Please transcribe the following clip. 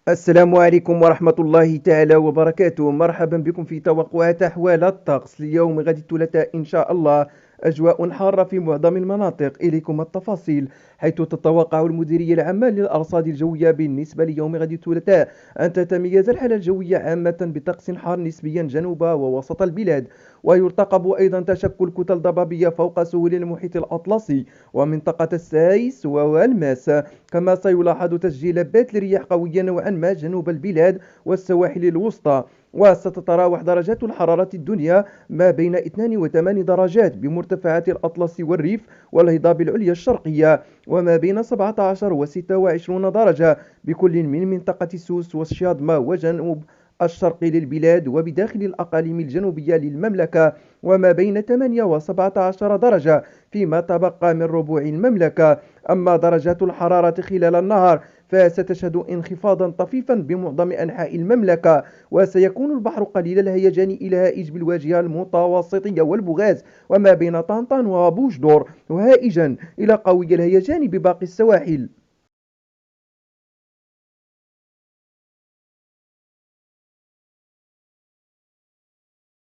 السلام عليكم ورحمة الله تعالى وبركاته. مرحبا بكم في توقعات أحوال الطقس ليوم غد الثلاثاء إن شاء الله. أجواء حارة في معظم المناطق. إليكم التفاصيل. حيث تتوقع المديرية العامة للأرصاد الجوية بالنسبة ليوم غد الثلاثاء أن تتميز الحالة الجوية عامة بطقس حار نسبيا جنوب ووسط البلاد، ويرتقب أيضا تشكل كتل ضبابية فوق سهول المحيط الأطلسي ومنطقة السايس والماس. كما سيلاحظ تسجيل بات لرياح قوية نوعا ما جنوب البلاد والسواحل الوسطى. وستتراوح درجات الحرارة الدنيا ما بين 2 و8 درجات بمرتفعات الأطلس والريف والهضاب العليا الشرقية، وما بين 17 و26 درجة بكل من منطقة سوس والشاطمة وجنوب الشرقي للبلاد وبداخل الأقاليم الجنوبية للمملكة، وما بين 8 و17 درجة فيما تبقى من ربوع المملكة. أما درجات الحرارة خلال النهار فستشهد انخفاضا طفيفا بمعظم أنحاء المملكة، وسيكون البحر قليل الهيجان إلى هائج بالواجهة المتوسطية والبغاز وما بين طنطا وبوجدور، وهائجا إلى قوي الهيجان بباقي السواحل.